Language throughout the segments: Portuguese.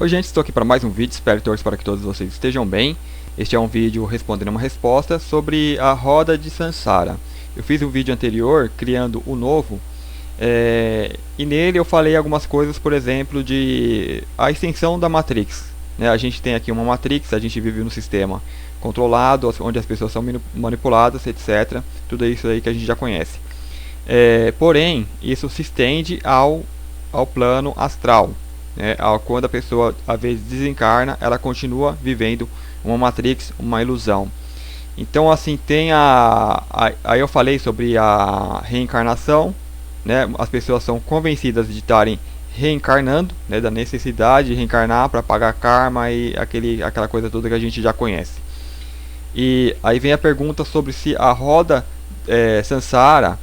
Oi gente, estou aqui para mais um vídeo, espero e torço para que todos vocês estejam bem. Este é um vídeo respondendo uma resposta sobre a roda de Sansara. Eu fiz um vídeo anterior criando o novo e nele eu falei algumas coisas, por exemplo, de a extensão da Matrix. A gente tem aqui uma Matrix, a gente vive num sistema controlado, onde as pessoas são manipuladas, etc. Tudo isso aí que a gente já conhece. Porém, isso se estende ao plano astral. Quando a pessoa às vezes desencarna, ela continua vivendo uma Matrix, uma ilusão. Então assim, tem aí eu falei sobre a reencarnação, as pessoas são convencidas de estarem reencarnando, da necessidade de reencarnar para pagar karma e aquela coisa toda que a gente já conhece. E aí vem a pergunta sobre se a roda Sansara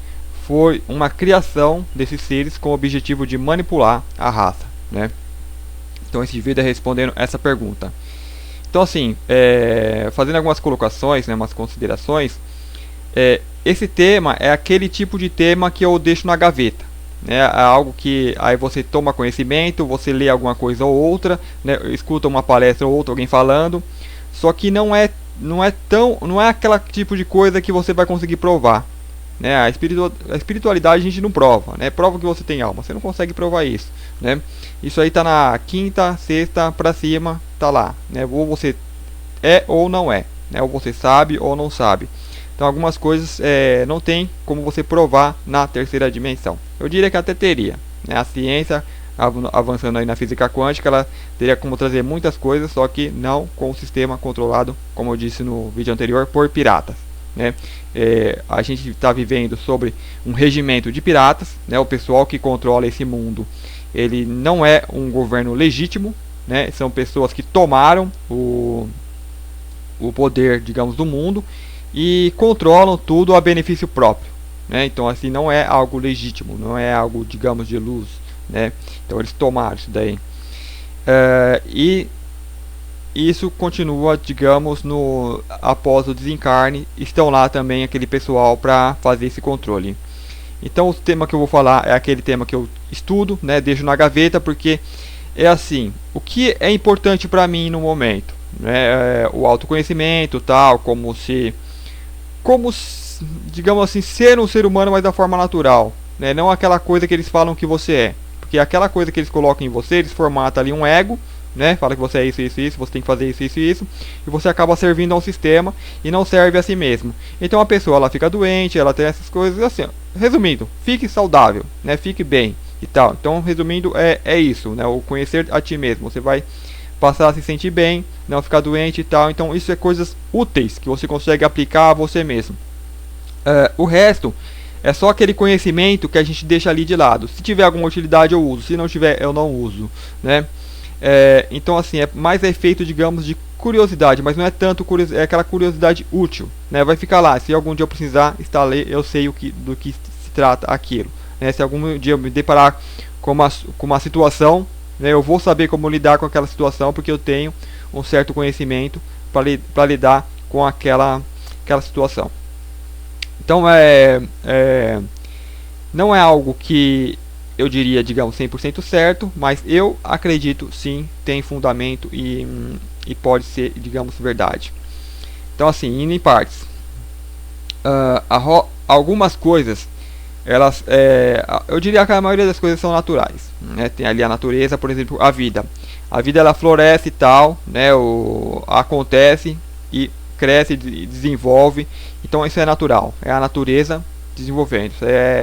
foi uma criação desses seres com o objetivo de manipular a raça. Então esse vídeo é respondendo essa pergunta. Então assim, fazendo algumas colocações, umas considerações, esse tema é aquele tipo de tema que eu deixo na gaveta. É algo que aí você toma conhecimento, você lê alguma coisa ou outra, escuta uma palestra ou outra, alguém falando, só que não é aquela tipo de coisa que você vai conseguir provar. A espiritualidade a gente não prova, prova que você tem alma, você não consegue provar isso, isso aí tá na quinta, sexta pra cima, tá lá, ou você é ou não é, ou você sabe ou não sabe. Então algumas coisas não tem como você provar na terceira dimensão. Eu diria que até teria, a ciência avançando aí na física quântica, ela teria como trazer muitas coisas, só que não com o sistema controlado, como eu disse no vídeo anterior, por piratas. A gente está vivendo sobre um regimento de piratas, o pessoal que controla esse mundo, ele não é um governo legítimo, são pessoas que tomaram o poder, digamos, do mundo e controlam tudo a benefício próprio, então assim, não é algo legítimo, não é algo, digamos, de luz, então eles tomaram isso daí, e isso continua, digamos, após o desencarne, estão lá também aquele pessoal para fazer esse controle. Então o tema que eu vou falar é aquele tema que eu estudo, deixo na gaveta, porque é assim, o que é importante para mim no momento, o autoconhecimento, tal, como digamos assim, ser um ser humano, mas da forma natural, não aquela coisa que eles falam que você é, porque aquela coisa que eles colocam em você, eles formatam ali um ego, fala que você é isso, isso, isso, você tem que fazer isso, isso, isso, e você acaba servindo ao sistema e não serve a si mesmo. Então a pessoa, ela fica doente, ela tem essas coisas assim. Resumindo, fique saudável, fique bem e tal. Então resumindo, é isso, o conhecer a ti mesmo. Você vai passar a se sentir bem, não ficar doente e tal. Então isso é coisas úteis que você consegue aplicar a você mesmo. O resto é só aquele conhecimento que a gente deixa ali de lado. Se tiver alguma utilidade eu uso, se não tiver eu não uso, então assim, é mais efeito, digamos, de curiosidade, mas não é tanto é aquela curiosidade útil, vai ficar lá, se algum dia eu precisar estar ali, eu sei do que se trata aquilo, se algum dia eu me deparar com uma situação, eu vou saber como lidar com aquela situação, porque eu tenho um certo conhecimento para lidar com aquela situação. Então não é algo que eu diria, digamos, 100% certo, mas eu acredito sim, tem fundamento e pode ser, digamos, verdade. Então assim, indo em partes, algumas coisas, elas, eu diria que a maioria das coisas são naturais, tem ali a natureza, por exemplo, a vida ela floresce e tal, acontece e cresce e desenvolve, então isso é natural, é a natureza desenvolvendo,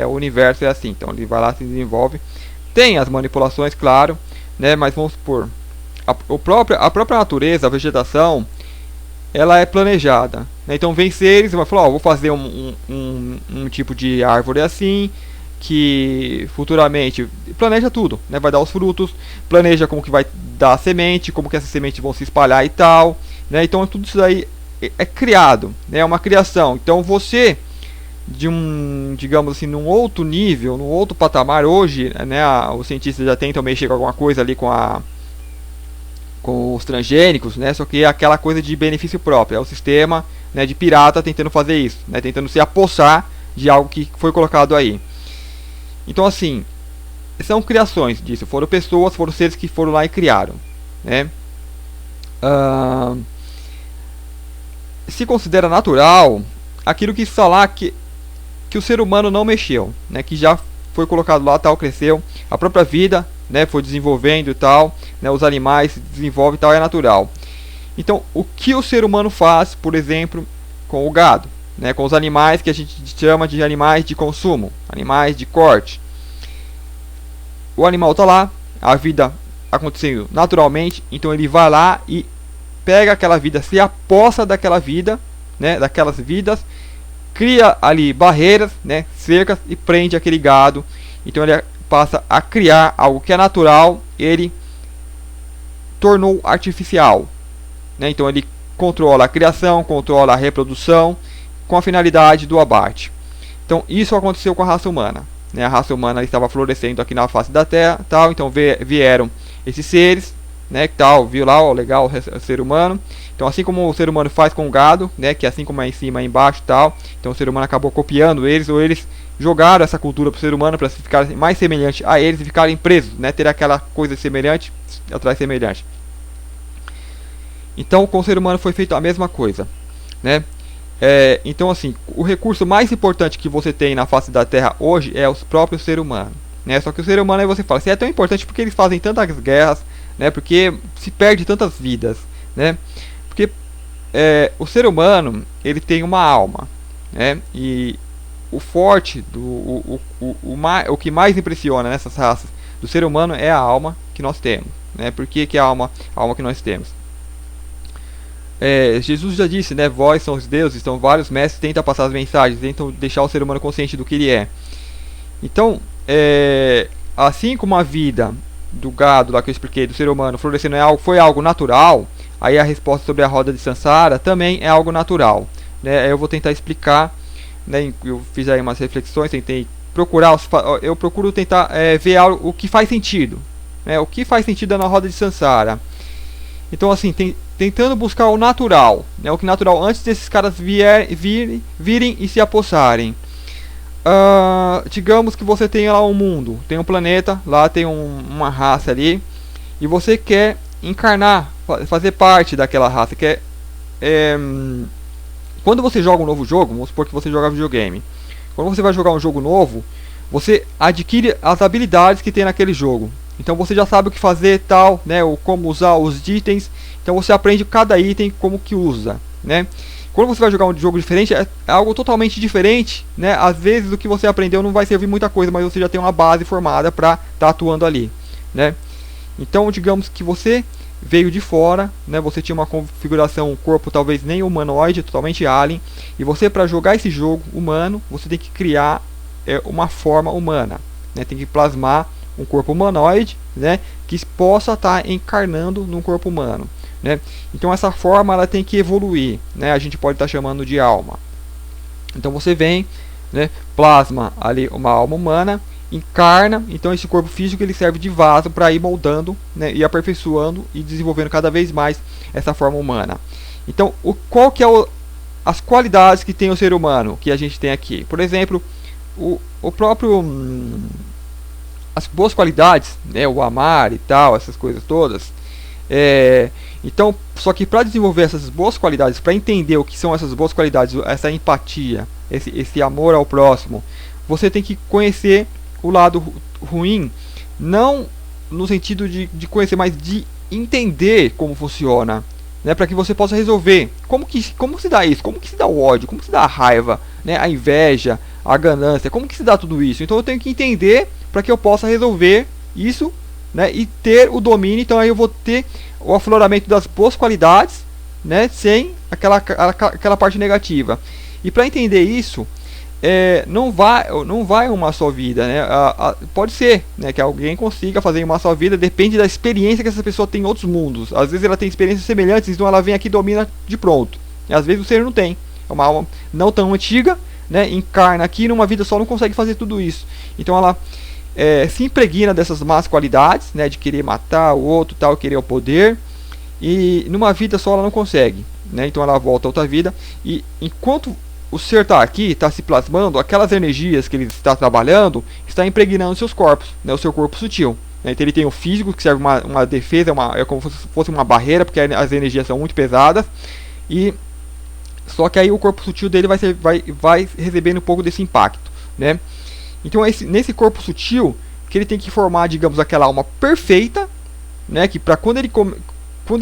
o universo é assim, então ele vai lá, se desenvolve, tem as manipulações, claro, mas vamos supor, a própria natureza, a vegetação, ela é planejada, então vem seres e vai falar, vou fazer um tipo de árvore assim, que futuramente planeja tudo, vai dar os frutos, planeja como que vai dar a semente, como que essas sementes vão se espalhar e tal, então tudo isso aí é criado, é uma criação, então você de digamos assim, num outro nível, num outro patamar hoje, os cientistas já tentam mexer com alguma coisa ali com os transgênicos, só que é aquela coisa de benefício próprio, é o sistema, de pirata tentando fazer isso, tentando se apossar de algo que foi colocado aí. Então assim, são criações disso, foram pessoas, foram seres que foram lá e criaram. né? Se considera natural aquilo que está lá que o ser humano não mexeu, né? Que já foi colocado lá, tal, cresceu, a própria vida, né? Foi desenvolvendo e tal, né? Os animais se desenvolvem e tal, é natural. Então, o que o ser humano faz, por exemplo, com o gado, né? Com os animais que a gente chama de animais de consumo, animais de corte. O animal está lá, a vida acontecendo naturalmente, então ele vai lá e pega aquela vida, se aposta daquela vida, né? Daquelas vidas, cria ali barreiras, né? Cercas e prende aquele gado. Então ele passa a criar algo que é natural, ele tornou artificial, né? Então ele controla a criação, controla a reprodução com a finalidade do abate. Então isso aconteceu com a raça humana, né? A raça humana estava florescendo aqui na face da Terra, tal. Então vieram esses seres, né? Tal, viu lá, ó, legal, o ser humano. Então assim como o ser humano faz com o gado, né? Que assim como é em cima, é embaixo, tal. Então o ser humano acabou copiando eles, ou eles jogaram essa cultura para o ser humano para ficarem mais semelhante a eles e ficarem presos, né? Ter aquela coisa semelhante atrás semelhante. Então com o ser humano foi feito a mesma coisa, né? Então assim, o recurso mais importante que você tem na face da Terra hoje é o próprio ser humano, né? Só que o ser humano, aí você fala, se é tão importante porque eles fazem tantas guerras, né? Porque se perde tantas vidas, né? Porque o ser humano, ele tem uma alma, né? E o forte, o que mais impressiona nessas raças do ser humano é a alma que nós temos, né? Por que a alma que nós temos? Jesus já disse, né? Vós são os deuses, então vários mestres tentam passar as mensagens, tentam deixar o ser humano consciente do que ele é. Então, assim como a vida do gado, lá que eu expliquei, do ser humano florescendo foi algo natural, aí a resposta sobre a roda de Sansara também é algo natural, né? Eu vou tentar explicar, né? Eu fiz aí umas reflexões, tentei procurar, eu procuro tentar ver o que faz sentido, né? O que faz sentido na roda de Sansara. Então assim, tentando buscar o natural, né? O que natural antes desses caras virem e se apossarem. Digamos que você tem lá um mundo, tem um planeta, lá tem uma raça ali, e você quer encarnar, fazer parte daquela raça. Quando você joga um novo jogo, vamos supor que você joga videogame, quando você vai jogar um jogo novo, você adquire as habilidades que tem naquele jogo. Então você já sabe o que fazer, tal, né? Ou como usar os itens. Então você aprende cada item como que usa, né? Quando você vai jogar um jogo diferente, é algo totalmente diferente, né? Às vezes o que você aprendeu não vai servir muita coisa, mas você já tem uma base formada para estar atuando ali, né? Então digamos que você veio de fora, né? Você tinha uma configuração, um corpo talvez nem humanoide, totalmente alien, e você, para jogar esse jogo humano, você tem que criar uma forma humana, né? Tem que plasmar um corpo humanoide, né? Que possa estar encarnando num corpo humano, né? Então essa forma ela tem que evoluir, né? A gente pode estar chamando de alma. Então você vem, né? Plasma ali uma alma humana, encarna. Então esse corpo físico ele serve de vaso para ir moldando, né? E aperfeiçoando e desenvolvendo cada vez mais essa forma humana. Então qual que é as qualidades que tem o ser humano que a gente tem aqui? Por exemplo, o próprio as boas qualidades, né? O amar e tal, essas coisas todas. Então, só que para desenvolver essas boas qualidades, para entender o que são essas boas qualidades, essa empatia, esse amor ao próximo, você tem que conhecer o lado ruim, não no sentido de conhecer, mas de entender como funciona, né? Para que você possa resolver. Como se dá isso? Como que se dá o ódio? Como se dá a raiva, né? A inveja, a ganância? Como que se dá tudo isso? Então eu tenho que entender para que eu possa resolver isso, né? E ter o domínio. Então aí eu vou ter o afloramento das boas qualidades, né? Sem aquela parte negativa. E para entender isso, não vai uma só vida, né? Pode ser, né, que alguém consiga fazer uma só vida, depende da experiência que essa pessoa tem em outros mundos. Às vezes ela tem experiências semelhantes, então ela vem aqui e domina de pronto. E às vezes o ser não tem, é uma alma não tão antiga, né? Encarna aqui numa vida só, não consegue fazer tudo isso. Então ela se impregna dessas más qualidades, né? De querer matar o outro, tal, querer o poder. E numa vida só ela não consegue, né? Então ela volta a outra vida. E enquanto o ser está aqui, está se plasmando, aquelas energias que ele está trabalhando, está impregnando seus corpos, né, o seu corpo sutil, né? Então ele tem o físico, que serve uma defesa, é como se fosse uma barreira, porque as energias são muito pesadas. E só que aí o corpo sutil dele vai recebendo um pouco desse impacto, né? Então nesse corpo sutil que ele tem que formar, digamos, aquela alma perfeita, né? Que para quando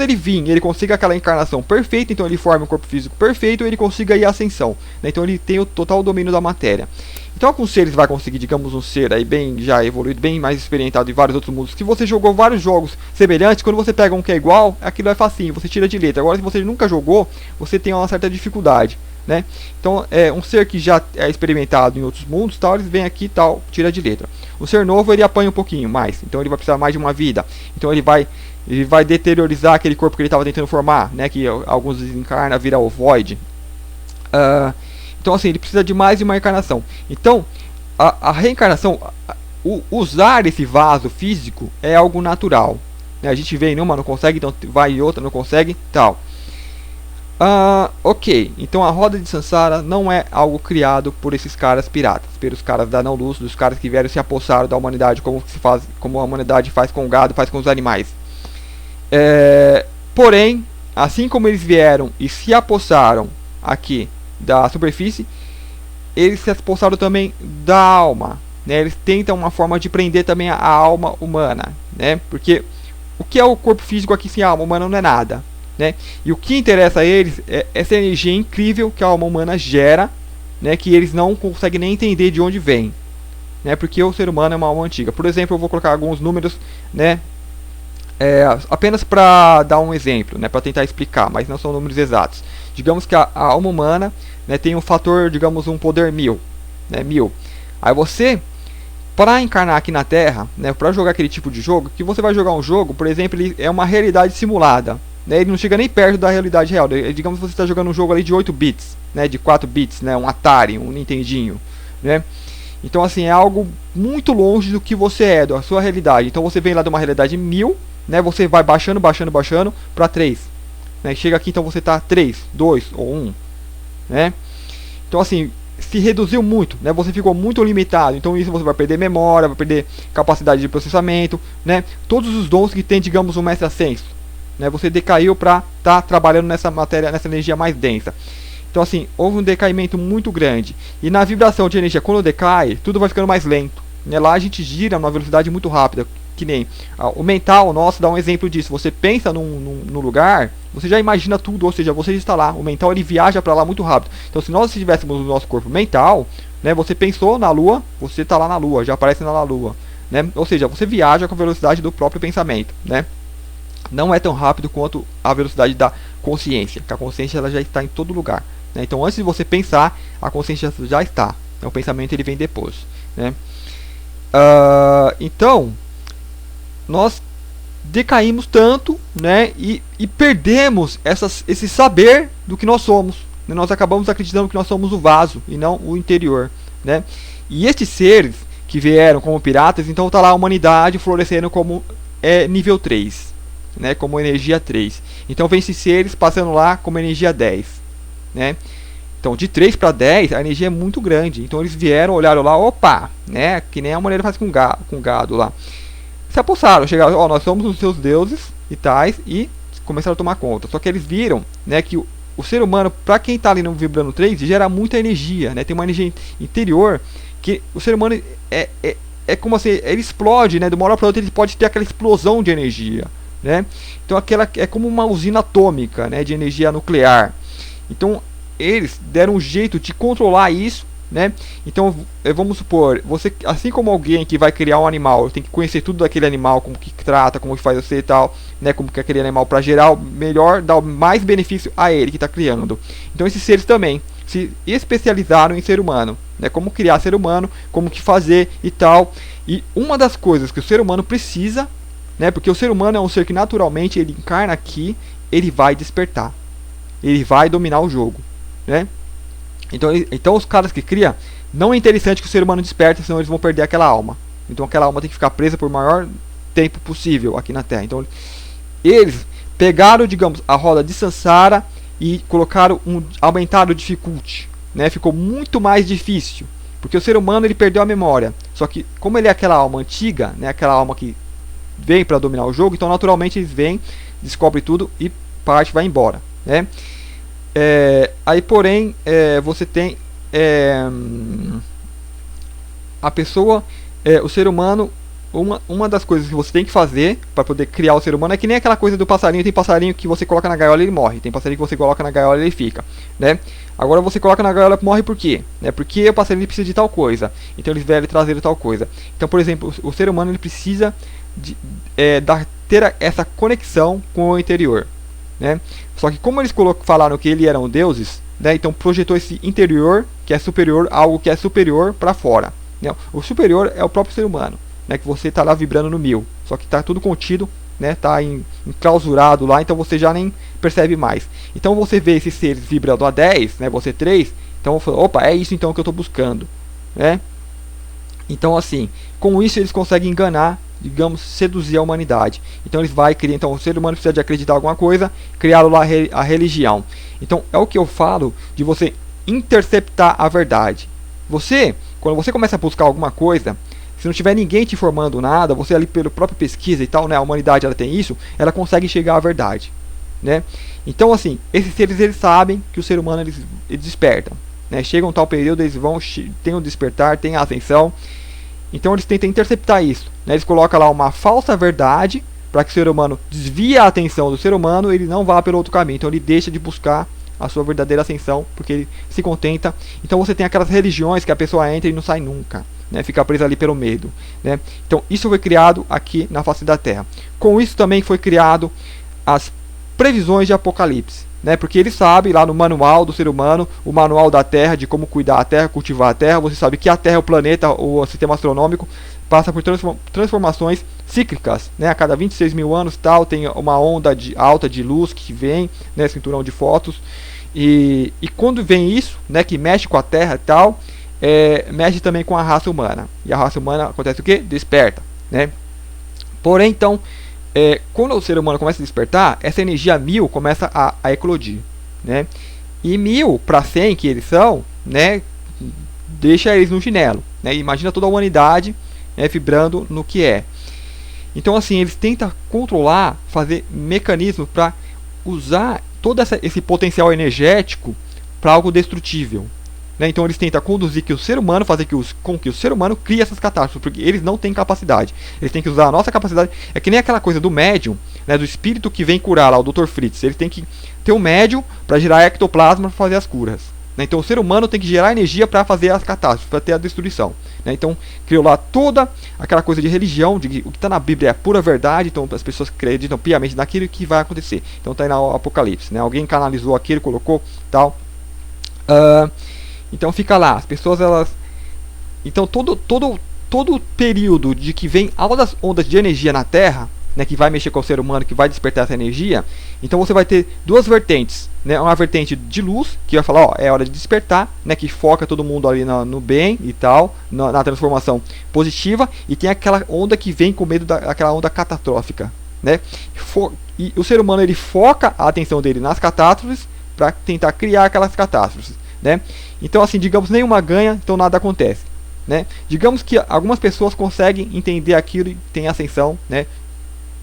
ele vir, ele consiga aquela encarnação perfeita, então ele forma um corpo físico perfeito, ele consiga aí a ascensão, né? Então ele tem o total domínio da matéria. Então alguns seres vai conseguir, digamos, um ser aí bem já evoluído, bem mais experimentado em vários outros mundos. Se você jogou vários jogos semelhantes, quando você pega um que é igual, aquilo é facinho, você tira de letra. Agora se você nunca jogou, você tem uma certa dificuldade, né? Então um ser que já é experimentado em outros mundos, tal, eles vêm aqui, tal, tira de letra. O ser novo ele apanha um pouquinho mais, então ele vai precisar mais de uma vida. Então ele vai deteriorizar aquele corpo que ele estava tentando formar, né? Que alguns desencarna, vira o Void. Então assim, ele precisa de mais de uma encarnação. Então a reencarnação, usar esse vaso físico é algo natural, né? A gente vê em uma não consegue, então vai em outra não consegue, tal. Ok, então a roda de Sansara não é algo criado por esses caras piratas, pelos caras da não-luz, dos caras que vieram se apossaram da humanidade, como a humanidade faz com o gado, faz com os animais. Porém, assim como eles vieram e se apossaram aqui da superfície, eles se apossaram também da alma, né? Eles tentam uma forma de prender também a alma humana, né? Porque o que é o corpo físico aqui sem alma humana não é nada, né? E o que interessa a eles é essa energia incrível que a alma humana gera, né? Que eles não conseguem nem entender de onde vem, né? Porque o ser humano é uma alma antiga. Por exemplo, eu vou colocar alguns números, né? Apenas para dar um exemplo, né? Para tentar explicar, mas não são números exatos. Digamos que a alma humana, né, tem um fator, digamos, um poder 1000, né? 1000. Aí você, para encarnar aqui na Terra, né? Para jogar aquele tipo de jogo, que você vai jogar um jogo, por exemplo, ele é uma realidade simulada, né? Ele não chega nem perto da realidade real. Digamos que você está jogando um jogo ali de 8 bits, né? De 4 bits, né? Um Atari, um Nintendinho, né? Então assim, é algo muito longe do que você é, da sua realidade. Então você vem lá de uma realidade 1000, né? Você vai baixando para 3, né? Chega aqui, então você está 3, 2 ou 1, né? Então assim, se reduziu muito, né? Você ficou muito limitado. Então isso você vai perder memória, vai perder capacidade de processamento, né? Todos os dons que tem, digamos, um mestre ascenso, né? Você decaiu para estar trabalhando nessa matéria, nessa energia mais densa. Então assim, houve um decaimento muito grande. E na vibração de energia, quando decai, tudo vai ficando mais lento, né? Lá a gente gira numa velocidade muito rápida. Que nem o mental nosso dá um exemplo disso. Você pensa num lugar, você já imagina tudo, ou seja, você já está lá. O mental ele viaja para lá muito rápido. Então se nós estivéssemos no nosso corpo mental, né, você pensou na Lua, você está lá na Lua, já aparece na Lua, né? Ou seja, você viaja com a velocidade do próprio pensamento, né? Não é tão rápido quanto a velocidade da consciência, que a consciência ela já está em todo lugar, né? Então antes de você pensar, a consciência já está, né? O pensamento ele vem depois, né? Então nós decaímos tanto, né, e perdemos esse saber do que nós somos, né? Nós acabamos acreditando que nós somos o vaso e não o interior, né? E estes seres que vieram como piratas, então está lá a humanidade florescendo como nível 3, né, como energia 3. Então vem esses seres passando lá como energia 10, né? Então de 3 para 10 a energia é muito grande. Então eles vieram, olharam lá, opa, né, que nem a maneira faz com gado lá. Se apossaram, chegaram, nós somos os seus deuses e tais, e começaram a tomar conta. Só que eles viram, né, que o ser humano, para quem está ali no vibrando 3, gera muita energia, né? Tem uma energia interior que o ser humano é como assim, ele explode, né? De uma hora para outra ele pode ter aquela explosão de energia, né? Então aquela é como uma usina atômica, né, de energia nuclear. Então eles deram um jeito de controlar isso, né? Então vamos supor, você, assim como alguém que vai criar um animal, tem que conhecer tudo daquele animal, como que trata, como que faz você e tal, né? Como que é aquele animal para gerar o melhor, dar mais benefício a ele que está criando. Então esses seres também se especializaram em ser humano, né? Como criar ser humano, como que fazer e tal. E uma das coisas que o ser humano precisa, né? Porque o ser humano é um ser que naturalmente ele encarna aqui, ele vai despertar, ele vai dominar o jogo, né? Então os caras que criam, não é interessante que o ser humano desperte, senão eles vão perder aquela alma. Então aquela alma tem que ficar presa por maior tempo possível aqui na Terra. Então eles pegaram, digamos, a roda de Sansara e colocaram aumentaram o difficulty, né? Ficou muito mais difícil, porque o ser humano ele perdeu a memória. Só que como ele é aquela alma antiga, né? Aquela alma que vêm para dominar o jogo, então naturalmente eles vêm, descobrem tudo e parte, vai embora, né? Aí porém você tem a pessoa, o ser humano. Uma das coisas que você tem que fazer para poder criar o ser humano é que nem aquela coisa do passarinho. Tem passarinho que você coloca na gaiola e ele morre. Tem passarinho que você coloca na gaiola e ele fica, né? Agora você coloca na gaiola e morre por quê? Porque o passarinho precisa de tal coisa. Então eles vêm trazer tal coisa. Então, por exemplo, o ser humano ele precisa ter essa conexão com o interior, né? Só que como eles falaram que eles eram deuses, né? Então projetou esse interior que é superior, algo que é superior para fora, né? O superior é o próprio ser humano, né, que você está lá vibrando no 1000, só que está tudo contido, né, está enclausurado lá, então você já nem percebe mais. Então você vê esses seres vibrando a 10, né, você 3, então opa, é isso então que eu estou buscando, né? Então assim, com isso eles conseguem enganar, digamos, seduzir a humanidade. Então eles vai criar, então o ser humano precisa de acreditar em alguma coisa, criaram lá a religião. Então é o que eu falo de você interceptar a verdade. Você, quando você começa a buscar alguma coisa, se não tiver ninguém te informando nada, você ali pela própria pesquisa e tal, né, a humanidade ela tem isso, ela consegue chegar à verdade, né? Então assim, esses seres eles sabem que o ser humano eles despertam, né? Chegam um tal período, eles vão tem o despertar, tem a ascensão. Então eles tentam interceptar isso, né? Eles colocam lá uma falsa verdade para que o ser humano desvie a atenção do ser humano, ele não vá pelo outro caminho. Então ele deixa de buscar a sua verdadeira ascensão, porque ele se contenta. Então você tem aquelas religiões que a pessoa entra e não sai nunca, né? Fica presa ali pelo medo, né? Então isso foi criado aqui na face da Terra. Com isso também foi criado as previsões de Apocalipse, né? Porque ele sabe lá no manual do ser humano, o manual da Terra, de como cuidar a Terra, cultivar a Terra. Você sabe que a Terra, o planeta, o sistema astronômico passa por transformações cíclicas, né? A cada 26 mil anos tal, tem uma onda alta de luz que vem, né? Cinturão de fótons. E quando vem isso, né? Que mexe com a Terra e tal, mexe também com a raça humana. E a raça humana acontece o que? Desperta, né? Porém, então, quando o ser humano começa a despertar, essa energia 1000 começa a eclodir, né? E 1000 para 100 que eles são, né? Deixa eles no chinelo, né? Imagina toda a humanidade, né, vibrando no que é. Então assim, eles tentam controlar, fazer mecanismos para usar todo esse potencial energético para algo destrutível, né? Então eles tentam conduzir que o ser humano, fazer com que o ser humano crie essas catástrofes, porque eles não têm capacidade. Eles têm que usar a nossa capacidade. É que nem aquela coisa do médium, né, do espírito que vem curar lá, o Dr. Fritz. Ele tem que ter um médium para gerar ectoplasma para fazer as curas, né? Então o ser humano tem que gerar energia para fazer as catástrofes, para ter a destruição, né? Então criou lá toda aquela coisa de religião, de que o que está na Bíblia é pura verdade. Então as pessoas acreditam piamente naquilo que vai acontecer. Então está aí no Apocalipse, né? Alguém canalizou aquilo, colocou tal. Então fica lá, as pessoas elas. Então todo período de que vem altas ondas de energia na Terra, né, que vai mexer com o ser humano, que vai despertar essa energia, então você vai ter duas vertentes, né? Uma vertente de luz, que vai falar, ó, é hora de despertar, né, que foca todo mundo ali no bem e tal, na transformação positiva, e tem aquela onda que vem com medo daquela onda catastrófica, né? E o ser humano ele foca a atenção dele nas catástrofes para tentar criar aquelas catástrofes, né? Então assim, digamos, nenhuma ganha, então nada acontece, né? Digamos que algumas pessoas conseguem entender aquilo e tem ascensão, né?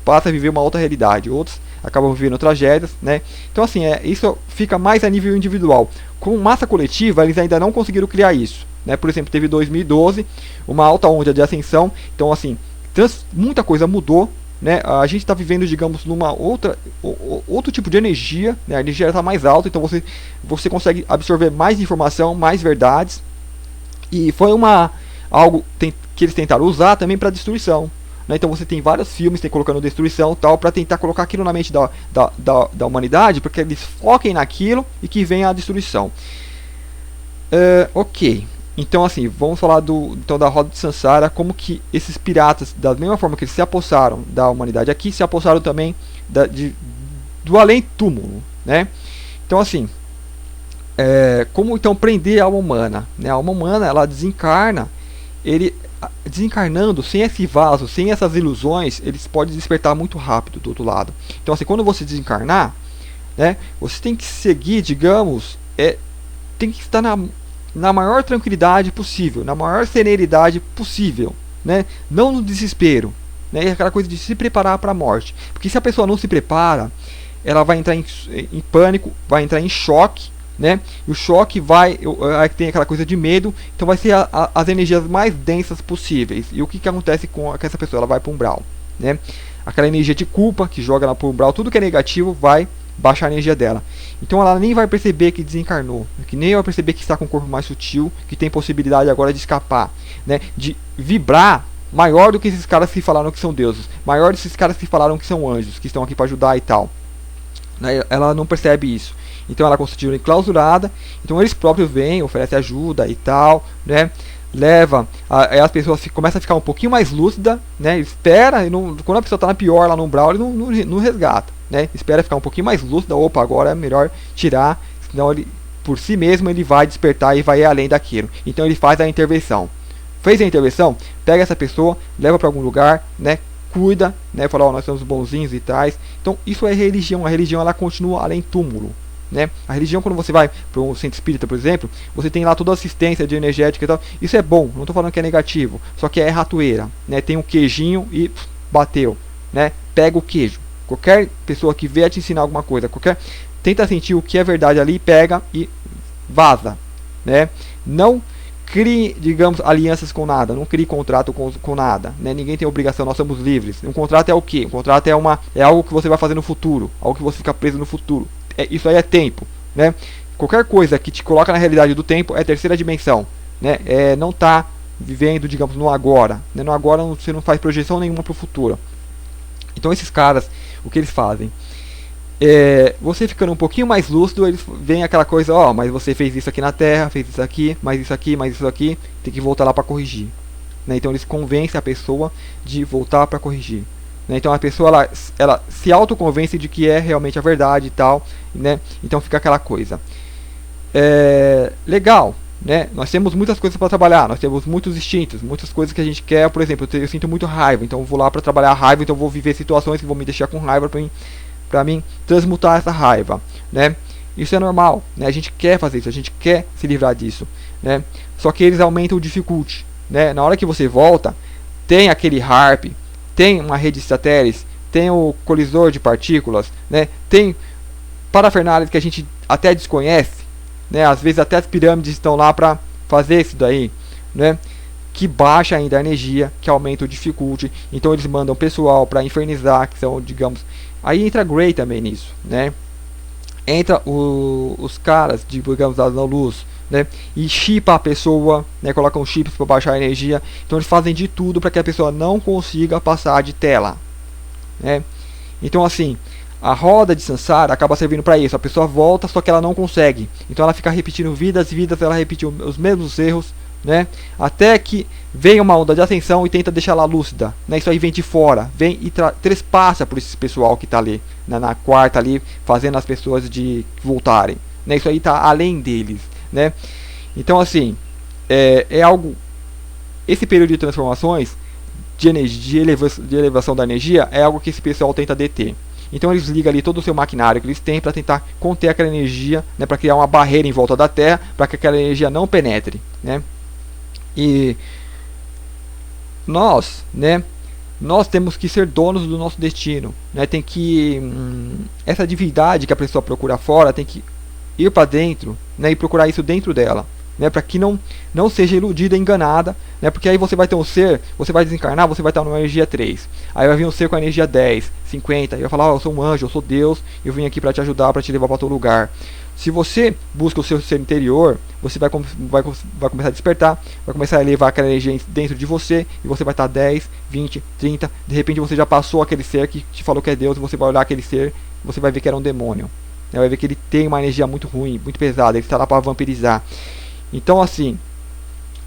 Passa a viver uma outra realidade, outros acabam vivendo tragédias, né? Então assim, isso fica mais a nível individual. Com massa coletiva, eles ainda não conseguiram criar isso, né? Por exemplo, teve 2012, uma alta onda de ascensão, então assim, muita coisa mudou, né? A gente está vivendo, digamos, numa outro tipo de energia, né? A energia está mais alta, então você consegue absorver mais informação, mais verdades, e foi algo que eles tentaram usar também para destruição, né? Então você tem vários filmes colocando destruição tal, para tentar colocar aquilo na mente da humanidade, para que eles foquem naquilo e que venha a destruição. Ok. Então assim, vamos falar então da roda de Sansara, como que esses piratas, da mesma forma que eles se apossaram da humanidade aqui, se apossaram também do além-túmulo, né? Então assim, como então prender a alma humana, né? A alma humana, ela desencarna, desencarnando, sem esse vaso, sem essas ilusões, eles podem despertar muito rápido do outro lado. Então assim, quando você desencarnar, né, você tem que seguir, digamos, tem que estar na maior tranquilidade possível, na maior serenidade possível, né? Não no desespero, né? É aquela coisa de se preparar para a morte. Porque se a pessoa não se prepara, ela vai entrar em pânico, vai entrar em choque, né? E o choque tem aquela coisa de medo, então vai ser as energias mais densas possíveis. E o que acontece com essa pessoa? Ela vai para o umbral, né? Aquela energia de culpa que joga ela para o umbral, tudo que é negativo vai baixar a energia dela. Então ela nem vai perceber que desencarnou, que nem vai perceber que está com um corpo mais sutil, que tem possibilidade agora de escapar, né? De vibrar maior do que esses caras que falaram que são deuses, maior desses caras que falaram que são anjos, que estão aqui para ajudar e tal. Ela não percebe isso. Então ela continua enclausurada. Então eles próprios vêm, oferecem ajuda e tal, né? Leva, as pessoas começam a ficar um pouquinho mais lúcida, né? Espera, e quando a pessoa está na pior lá no umbral, ele não resgata, né? Espera ficar um pouquinho mais lúcida. Opa, agora é melhor tirar, senão ele, por si mesmo, ele vai despertar e vai além daquilo. Então ele faz a intervenção. Fez a intervenção, pega essa pessoa, leva para algum lugar, né? Cuida, né? Fala, ó, nós somos bonzinhos e tais. Então isso é religião. A religião ela continua além túmulo, né? A religião, quando você vai para um centro espírita, por exemplo, você tem lá toda a assistência de energética e tal. Isso é bom, não estou falando que é negativo, só que é ratoeira, né? Tem um queijinho e bateu, né? Pega o queijo. Qualquer pessoa que vier te ensinar alguma coisa, tenta sentir o que é verdade ali, pega e vaza, né? Não crie, digamos, alianças com nada, não crie contrato com nada, né? Ninguém tem obrigação, nós somos livres. Um contrato é o quê? Um contrato é algo que você vai fazer no futuro, algo que você fica preso no futuro. Isso aí é tempo, né? Qualquer coisa que te coloca na realidade do tempo é terceira dimensão, né? Não tá vivendo, digamos, no agora, né? No agora você não faz projeção nenhuma para o futuro. Então esses caras, o que eles fazem? Você ficando um pouquinho mais lúcido, eles veem aquela coisa, ó, mas você fez isso aqui na Terra, fez isso aqui, mais isso aqui, mais isso aqui, tem que voltar lá para corrigir, né? Então eles convencem a pessoa de voltar para corrigir. Então a pessoa ela se autoconvence de que é realmente a verdade e tal, né? Então fica aquela coisa. Legal, né? Nós temos muitas coisas para trabalhar, nós temos muitos instintos, muitas coisas que a gente quer. Por exemplo, eu sinto muito raiva, então eu vou lá para trabalhar a raiva, então eu vou viver situações que vão me deixar com raiva para mim transmutar essa raiva, né? Isso é normal, né? A gente quer fazer isso, a gente quer se livrar disso, né? Só que eles aumentam o difficulty, né? Na hora que você volta, tem aquele harp, tem uma rede de satélites, tem o colisor de partículas, né? Tem parafernálias que a gente até desconhece, né? Às vezes até as pirâmides estão lá para fazer isso daí, né? Que baixa ainda a energia, que aumenta o difficulty. Então eles mandam pessoal para infernizar, que são, digamos, aí entra Grey também nisso, né? Entra os caras, digamos, da luz, né? E chipa a pessoa, né? Colocam chips para baixar a energia. Então eles fazem de tudo para que a pessoa não consiga passar de tela, né? Então assim, a roda de Sansara acaba servindo para isso. A pessoa volta, só que ela não consegue. Então ela fica repetindo vidas e vidas, ela repete os mesmos erros, né? Até que vem uma onda de ascensão e tenta deixar ela lúcida, né? Isso aí vem de fora, vem e trespassa por esse pessoal que está ali, né? Na quarta ali, fazendo as pessoas de voltarem, né? Isso aí está além deles, né? Então assim, é algo, esse período de transformações de energia, de elevação da energia, é algo que esse pessoal tenta deter. Então eles ligam ali todo o seu maquinário que eles têm para tentar conter aquela energia, né? Para criar uma barreira em volta da Terra, para que aquela energia não penetre, né? E nós, né? Nós temos que ser donos do nosso destino, né? Tem que essa divindade que a pessoa procura fora tem que ir para dentro, né? E procurar isso dentro dela, né? Para que não seja iludida, enganada, né? Porque aí você vai ter um ser, você vai desencarnar, você vai estar numa energia 3. Aí vai vir um ser com a energia 10, 50, e vai falar, eu sou um anjo, eu sou Deus, eu vim aqui para te ajudar, para te levar para todo lugar. Se você busca o seu ser interior, você vai começar a despertar, vai começar a elevar aquela energia dentro de você, e você vai estar 10, 20, 30, de repente você já passou aquele ser que te falou que é Deus, e você vai olhar aquele ser, e você vai ver que era um demônio. Vai ver que ele tem uma energia muito ruim, muito pesada, ele está lá para vampirizar. Então assim,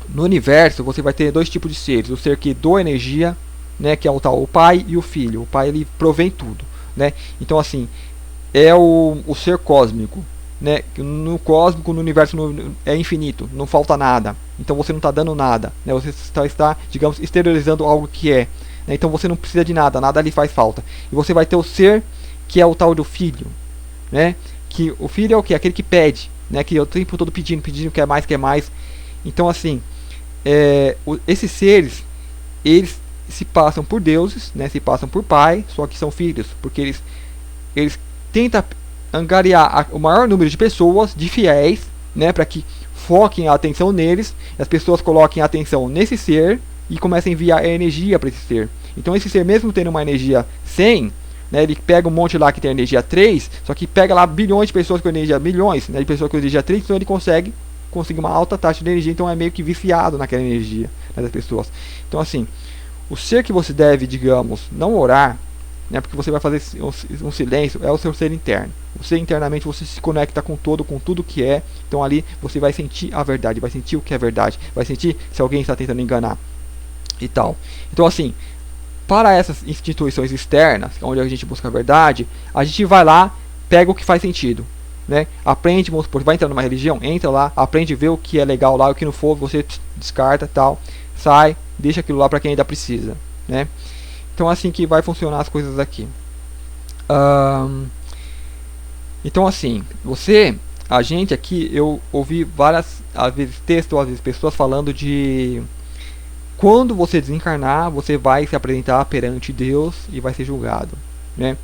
no universo você vai ter dois tipos de seres, o ser que doa energia, né, que é o tal, o pai e o filho. O pai ele provém tudo, né? Então assim, é o ser cósmico, né? No cósmico, no universo é infinito, não falta nada. Então você não está dando nada, né? Você está, digamos, exteriorizando algo que é, né? Então você não precisa de nada, nada lhe faz falta. E você vai ter o ser que é o tal do filho, né? Que o filho é o que? Aquele que pede, né? Que é o tempo todo pedindo, quer mais, quer mais. Então assim, esses seres, eles se passam por deuses, né, se passam por pai, só que são filhos, porque eles tentam angariar o maior número de pessoas, de fiéis, né, para que foquem a atenção neles, as pessoas coloquem a atenção nesse ser e comecem a enviar energia para esse ser. Então esse ser, mesmo tendo uma energia 100, né, ele pega um monte lá que tem energia 3, só que pega lá bilhões de pessoas com energia, milhões, né, de pessoas com energia 3, então ele consegue uma alta taxa de energia, então é meio que viciado naquela energia, né, das pessoas. Então assim, o ser que você deve, digamos, não orar, né, porque você vai fazer um silêncio, é o seu ser interno. Você internamente você se conecta com tudo que é. Então ali você vai sentir a verdade, vai sentir o que é verdade, vai sentir se alguém está tentando enganar e tal. Então assim, para essas instituições externas, onde a gente busca a verdade, a gente vai lá, pega o que faz sentido, né? Aprende, vamos supor, vai entrar numa religião, entra lá, aprende, vê o que é legal lá, o que não for, você descarta, tal, sai, deixa aquilo lá para quem ainda precisa, né? Então assim que vai funcionar as coisas aqui. Então assim, a gente aqui, eu ouvi várias, às vezes textos, às vezes pessoas falando de quando você desencarnar, você vai se apresentar perante Deus e vai ser julgado, né?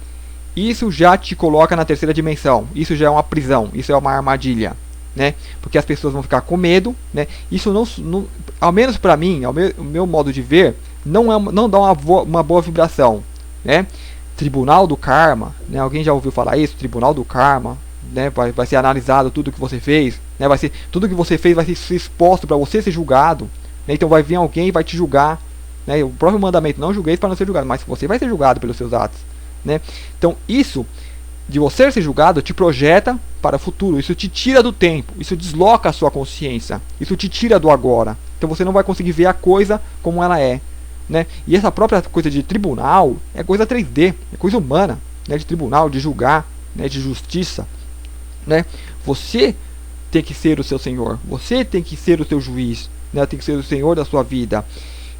Isso já te coloca na terceira dimensão. Isso já é uma prisão, isso é uma armadilha, né? Porque as pessoas vão ficar com medo, né? Isso não ao menos para mim, o meu modo de ver, não dá uma boa vibração, né? Tribunal do Karma, né? Alguém já ouviu falar isso? Tribunal do Karma, né? Vai ser analisado tudo que você fez, né? Tudo que você fez vai ser exposto para você ser julgado, né? Então vai vir alguém e vai te julgar, né? O próprio mandamento, não julgueis para não ser julgado, mas você vai ser julgado pelos seus atos, né? Então isso de você ser julgado te projeta para o futuro, isso te tira do tempo, isso desloca a sua consciência, isso te tira do agora. Então você não vai conseguir ver a coisa como ela é, né? E essa própria coisa de tribunal é coisa 3D, é coisa humana, né? De tribunal, de julgar, né? De justiça, né? Você tem que ser o seu senhor, você tem que ser o seu juiz, né? Tem que ser o senhor da sua vida.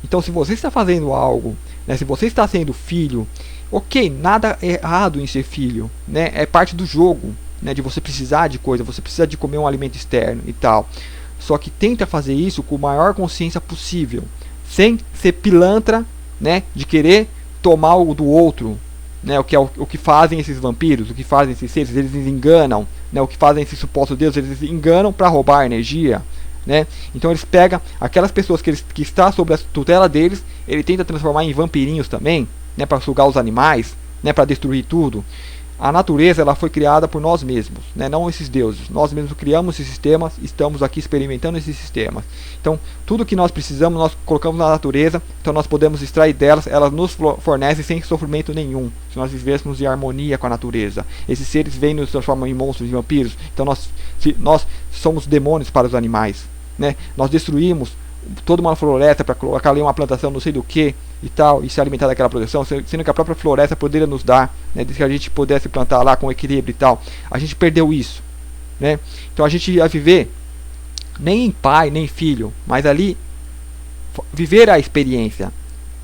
Então se você está fazendo algo, né? Se você está sendo filho, ok, nada é errado em ser filho, né? É parte do jogo, né? De você precisar de coisa, você precisa de comer um alimento externo e tal. Só que tenta fazer isso com a maior consciência possível, sem ser pilantra, né? De querer tomar o do outro, né? O que fazem esses vampiros, o que fazem esses seres, eles enganam, né? O que fazem esses supostos deuses, eles enganam para roubar energia, né? Então eles pegam aquelas pessoas que está sob a tutela deles, ele tenta transformar em vampirinhos também, né? Para sugar os animais, né? Para destruir tudo. A natureza ela foi criada por nós mesmos, né? Não esses deuses. Nós mesmos criamos esses sistemas, estamos aqui experimentando esses sistemas. Então, tudo que nós precisamos, nós colocamos na natureza, então nós podemos extrair delas, elas nos fornecem sem sofrimento nenhum, se nós vivêssemos em harmonia com a natureza. Esses seres vêm e nos transformam em monstros, em vampiros, então nós somos demônios para os animais, né? Nós destruímos toda uma floresta para colocar ali uma plantação não sei do que e tal, e se alimentar daquela produção, sendo que a própria floresta poderia nos dar, né, se a gente pudesse plantar lá com equilíbrio e tal. A gente perdeu isso, né? Então a gente ia viver nem em pai, nem filho, mas ali viver a experiência,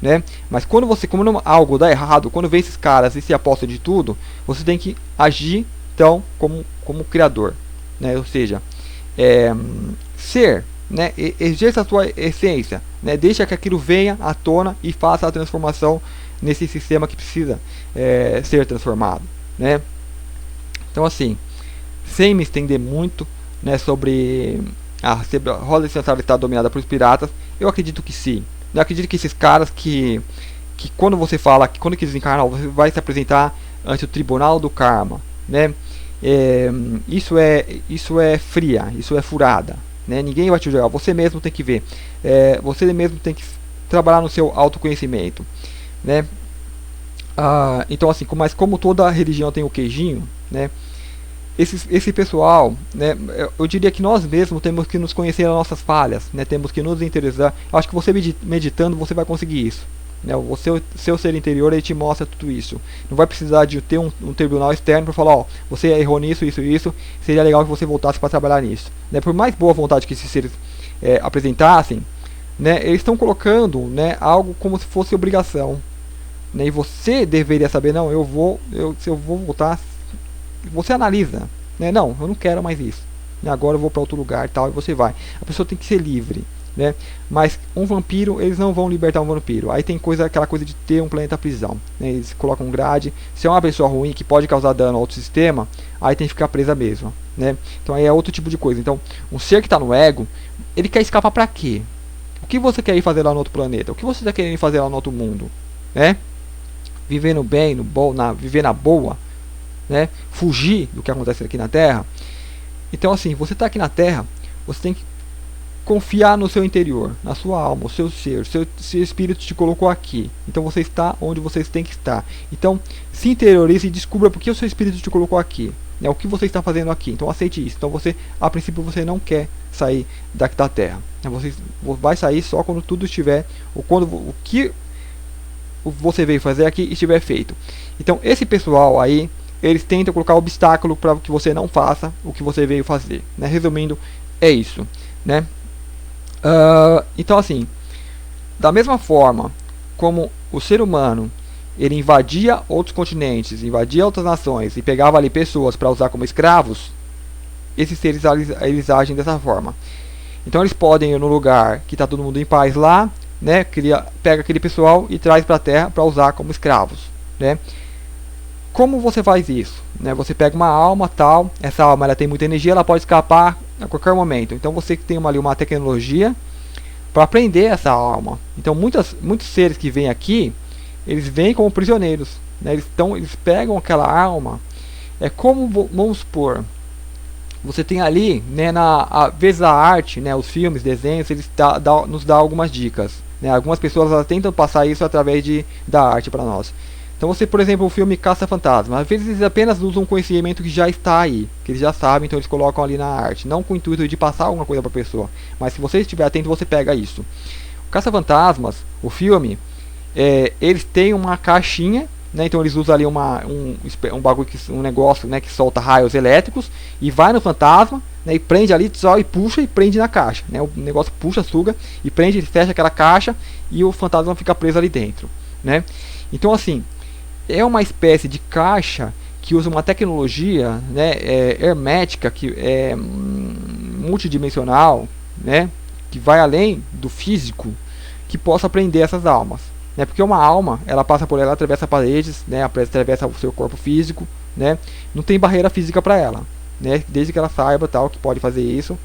né? Mas quando algo dá errado, quando vê esses caras e se aposta de tudo, você tem que agir então como criador, né? Ou seja, ser, né, exerça a sua essência, né, deixa que aquilo venha à tona e faça a transformação nesse sistema que precisa ser transformado, né? Então assim, sem me estender muito, né, sobre a roda de Sansara estar dominada por piratas, eu acredito que sim. Eu acredito que esses caras que quando você fala que quando que desencarnar, você vai se apresentar ante o tribunal do karma, né? Isso é fria, isso é furada, né? Ninguém vai te julgar, você mesmo tem que ver, você mesmo tem que trabalhar no seu autoconhecimento, né? Então assim, mas como toda religião tem o queijinho, né? Esse pessoal, né, eu diria que nós mesmos temos que nos conhecer as nossas falhas, né? Temos que nos interessar. Eu acho que você meditando você vai conseguir isso, né? O seu ser interior ele te mostra tudo isso. Não vai precisar de ter um tribunal externo para falar, ó, você errou nisso, isso. Seria legal que você voltasse para trabalhar nisso, né? Por mais boa vontade que esses seres apresentassem, né, eles estão colocando, né, algo como se fosse obrigação, né? E você deveria saber, não, se eu vou voltar, você analisa, né? Não, eu não quero mais isso, agora eu vou para outro lugar e tal, e você vai. A pessoa tem que ser livre, né? Mas um vampiro, eles não vão libertar um vampiro. Aí tem aquela coisa de ter um planeta prisão, né? Eles colocam grade. Se é uma pessoa ruim que pode causar dano ao outro sistema, aí tem que ficar presa mesmo, né? Então aí é outro tipo de coisa. Então, um ser que está no ego, ele quer escapar para quê? O que você quer ir fazer lá no outro planeta? O que você está querendo fazer lá no outro mundo, né? Viver no bem, viver na boa, né? Fugir do que acontece aqui na Terra. Então assim, você está aqui na Terra, você tem que confiar no seu interior, na sua alma, o seu ser, seu espírito te colocou aqui. Então você está onde você tem que estar. Então se interiorize e descubra por que o seu espírito te colocou aqui, né? O que você está fazendo aqui. Então aceite isso. Então você, a princípio, você não quer sair daqui da Terra. Você vai sair só quando tudo estiver, ou quando o que você veio fazer aqui estiver feito. Então esse pessoal aí, eles tentam colocar obstáculo para que você não faça o que você veio fazer, né? Resumindo, é isso, né? Então assim, da mesma forma como o ser humano, ele invadia outros continentes, invadia outras nações e pegava ali pessoas para usar como escravos, esses seres eles agem dessa forma. Então eles podem ir no lugar que está todo mundo em paz lá, né? Pega aquele pessoal e traz para a Terra para usar como escravos, né? Como você faz isso, né? Você pega uma alma tal, essa alma ela tem muita energia, ela pode escapar a qualquer momento. Então você tem ali uma tecnologia para prender essa alma. Então muitos seres que vêm aqui, eles vêm como prisioneiros, né? Eles pegam aquela alma. É como, vamos supor, você tem ali, né, às vezes a arte, né, os filmes, desenhos, eles nos dá algumas dicas, né? Algumas pessoas elas tentam passar isso através da arte para nós. Então você, por exemplo, o filme Caça-Fantasma, às vezes eles apenas usam um conhecimento que já está aí, que eles já sabem, então eles colocam ali na arte, não com o intuito de passar alguma coisa para a pessoa, mas se você estiver atento, você pega isso. O Caça-Fantasmas, o filme, eles têm uma caixinha, né, então eles usam ali um bagulho, um negócio, né, que solta raios elétricos e vai no fantasma, né, e prende ali, só e puxa e prende na caixa, né, o negócio puxa, suga e prende, fecha aquela caixa e o fantasma fica preso ali dentro, né. Então assim, é uma espécie de caixa que usa uma tecnologia, né, hermética, que é multidimensional, né, que vai além do físico, que possa prender essas almas, né, porque uma alma, ela passa por ela, atravessa paredes, né, atravessa o seu corpo físico, né, não tem barreira física para ela, né, desde que ela saiba tal que pode fazer isso.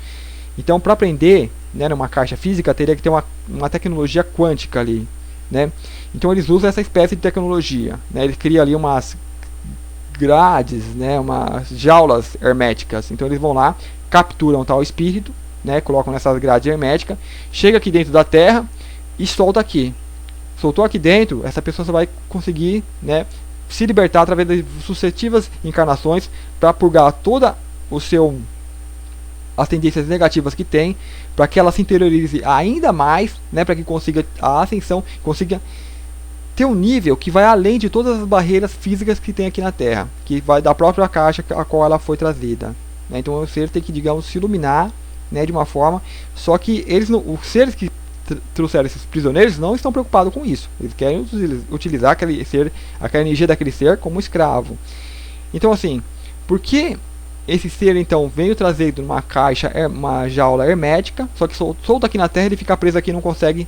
Então para prender, né, numa caixa física teria que ter uma tecnologia quântica ali, né? Então eles usam essa espécie de tecnologia, né? Eles criam ali umas grades, né? Umas jaulas herméticas. Então eles vão lá, capturam tal espírito, né? Colocam nessas grades herméticas, chega aqui dentro da Terra e solta aqui. Soltou aqui dentro, essa pessoa só vai conseguir, né, se libertar através de sucessivas encarnações para purgar toda as tendências negativas que tem, para que ela se interiorize ainda mais, né, para que consiga a ascensão, consiga ter um nível que vai além de todas as barreiras físicas que tem aqui na Terra, que vai da própria caixa a qual ela foi trazida, né? Então o ser tem que, digamos, se iluminar, né, de uma forma, só que os seres que trouxeram esses prisioneiros não estão preocupados com isso, eles querem utilizar aquela energia daquele ser como escravo. Então assim, por que esse ser então veio trazido numa caixa, uma jaula hermética, só que solto aqui na Terra ele fica preso aqui e não consegue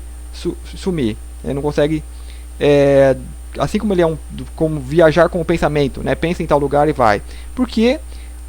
sumir, ele não consegue, assim como ele é como viajar com o pensamento, né? Pensa em tal lugar e vai, porque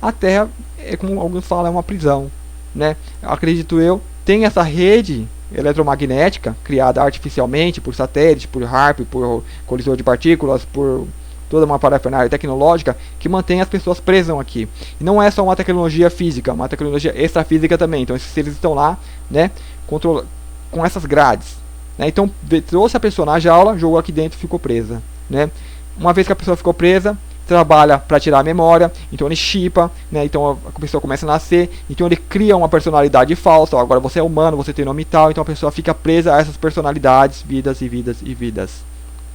a Terra como alguns falam, é uma prisão, né? Acredito eu, tem essa rede eletromagnética criada artificialmente por satélite, por HAARP, por colisor de partículas, por toda uma parafernália tecnológica que mantém as pessoas presas aqui. E não é só uma tecnologia física, uma tecnologia extrafísica também. Então esses seres estão lá, né, com essas grades, né? Então trouxe a pessoa na jaula, jogou aqui dentro e ficou presa, né? Uma vez que a pessoa ficou presa, trabalha para tirar a memória, então ele chipa, né? Então a pessoa começa a nascer, então ele cria uma personalidade falsa. Agora você é humano, você tem nome tal, então a pessoa fica presa a essas personalidades, vidas e vidas e vidas,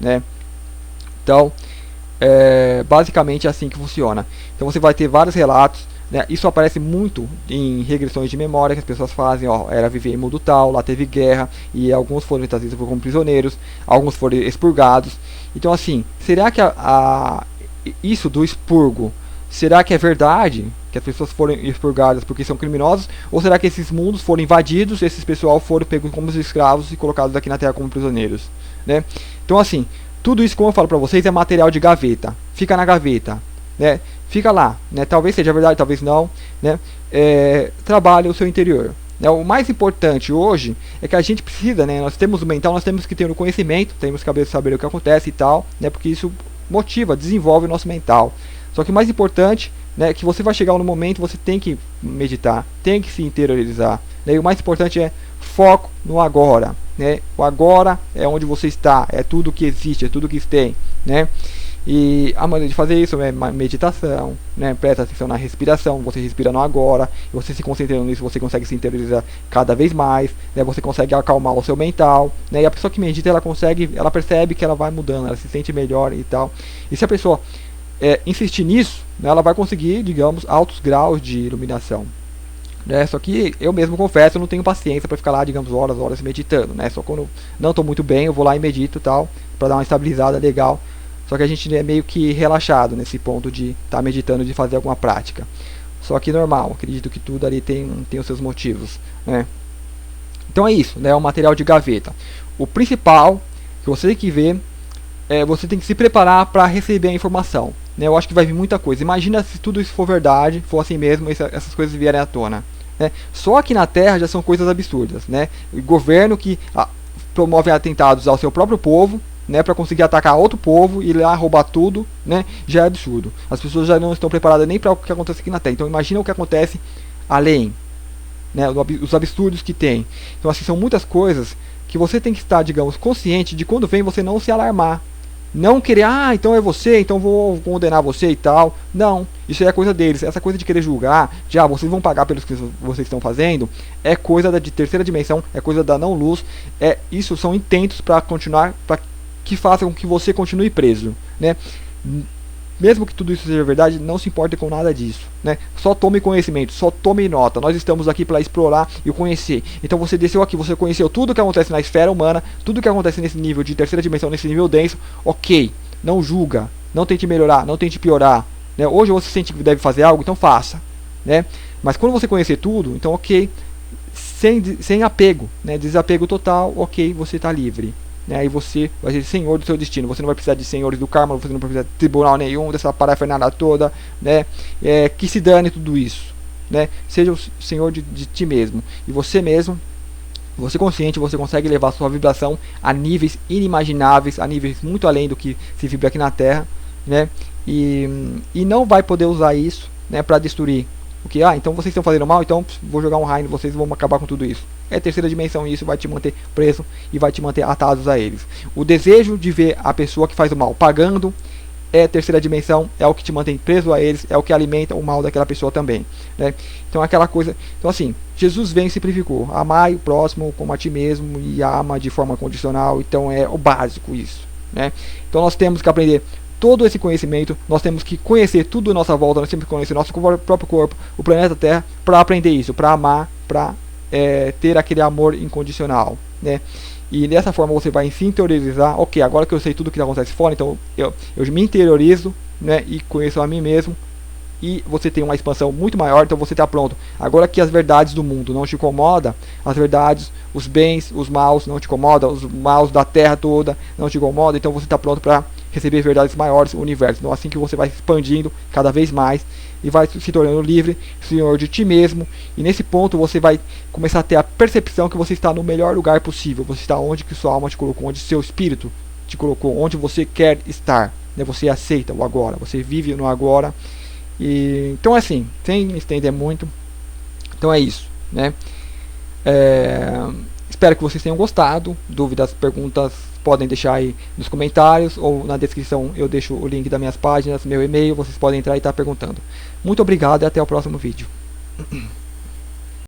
né? Então basicamente é assim que funciona. Então você vai ter vários relatos, né? Isso aparece muito em regressões de memória que as pessoas fazem. Era viver em mundo tal, lá teve guerra e alguns foram trazidos como prisioneiros, alguns foram expurgados. Então assim, será que isso do expurgo Será que é verdade que as pessoas foram expurgadas porque são criminosos? Ou será que esses mundos foram invadidos, esses pessoal foram pegos como escravos e colocados aqui na Terra como prisioneiros, né? Então assim, tudo isso, como eu falo pra vocês, é material de gaveta. Fica na gaveta, né? Fica lá, né? Talvez seja verdade, talvez não, né? Trabalhe o seu interior. Né? O mais importante hoje é que a gente precisa, né? Nós temos o mental, nós temos que ter o conhecimento, temos que saber o que acontece e tal, né? Porque isso motiva, desenvolve o nosso mental. Só que o mais importante, né, que você vai chegar no momento, você tem que meditar, tem que se interiorizar, né? E o mais importante é foco no agora, né? O agora é onde você está, é tudo que existe, é tudo que tem, né? E a maneira de fazer isso é meditação, né? Presta atenção na respiração, você respira no agora, e você se concentrando nisso, você consegue se interiorizar cada vez mais, né? Você consegue acalmar o seu mental, né? E a pessoa que medita, ela percebe que ela vai mudando, ela se sente melhor e tal. E se a pessoa insistir nisso, né, ela vai conseguir, digamos, altos graus de iluminação. Né? Só que eu mesmo confesso, eu não tenho paciência para ficar lá, digamos, horas meditando. Né? Só quando não estou muito bem, eu vou lá e medito tal, para dar uma estabilizada legal. Só que a gente é meio que relaxado nesse ponto de estar meditando, de fazer alguma prática. Só que normal, acredito que tudo ali tem os seus motivos. Né? Então é isso, né? É um material de gaveta. O principal que você tem que ver você tem que se preparar para receber a informação. Né? Eu acho que vai vir muita coisa. Imagina se tudo isso for verdade, for assim mesmo, essas coisas vierem à tona. Né? Só aqui na Terra já são coisas absurdas. Né? O governo que promove atentados ao seu próprio povo, né, para conseguir atacar outro povo e ir lá roubar tudo, né, já é absurdo. As pessoas já não estão preparadas nem para o que acontece aqui na Terra. Então imagina o que acontece além. Né, os absurdos que tem. Então assim, são muitas coisas que você tem que estar, digamos, consciente de quando vem você não se alarmar. Não querer, então é você, então vou condenar você e tal. Não, isso é coisa deles. Essa coisa de querer julgar, de vocês vão pagar pelos que vocês estão fazendo, é coisa de terceira dimensão, é coisa da não luz. Isso são intentos para continuar, para que façam com que você continue preso, né? Mesmo que tudo isso seja verdade, não se importe com nada disso, né? Só tome conhecimento, só tome nota. Nós estamos aqui para explorar e conhecer. Então você desceu aqui, você conheceu tudo que acontece na esfera humana, tudo que acontece nesse nível de terceira dimensão, nesse nível denso. Ok, não julga, não tente melhorar, não tente piorar, né? Hoje você sente que deve fazer algo, então faça, né? Mas quando você conhecer tudo, então ok, sem apego, né? Desapego total, ok, você está livre. Aí você vai ser senhor do seu destino. Você não vai precisar de senhores do karma, você não vai precisar de tribunal nenhum, dessa parafernália toda, né? Que se dane tudo isso, né? Seja o senhor de ti mesmo. E você mesmo, você consciente, você consegue levar sua vibração a níveis inimagináveis, a níveis muito além do que se vibra aqui na Terra, né? E não vai poder usar isso, né, para destruir. Porque, então vocês estão fazendo mal, então vou jogar um raio em vocês e vamos acabar com tudo isso. É terceira dimensão e isso vai te manter preso e vai te manter atados a eles. O desejo de ver a pessoa que faz o mal pagando terceira dimensão, é o que te mantém preso a eles, é o que alimenta o mal daquela pessoa também. Né? Então aquela coisa. Então assim, Jesus vem e simplificou. Amai o próximo como a ti mesmo e ama de forma condicional. Então é o básico isso. Né? Então nós temos que aprender todo esse conhecimento, nós temos que conhecer tudo à nossa volta, nós temos que conhecer nosso próprio corpo, o planeta Terra, para aprender isso, para amar, para ter aquele amor incondicional, né? E dessa forma você vai se interiorizar, ok, agora que eu sei tudo que acontece fora, então eu me interiorizo, né, e conheço a mim mesmo, e você tem uma expansão muito maior, então você está pronto. Agora que as verdades do mundo não te incomodam, as verdades, os bens, os maus não te incomodam, os maus da terra toda não te incomodam, então você está pronto para receber verdades maiores do universo. Então assim que você vai expandindo cada vez mais e vai se tornando livre, senhor de ti mesmo, e nesse ponto você vai começar a ter a percepção que você está no melhor lugar possível, você está onde que sua alma te colocou, onde seu espírito te colocou, onde você quer estar, né? Você aceita o agora, você vive no agora. E então assim, sem me estender muito, então é isso, né? Espero que vocês tenham gostado. Dúvidas, perguntas, podem deixar aí nos comentários ou na descrição eu deixo o link das minhas páginas, meu e-mail, vocês podem entrar e estar perguntando. Muito obrigado e até o próximo vídeo.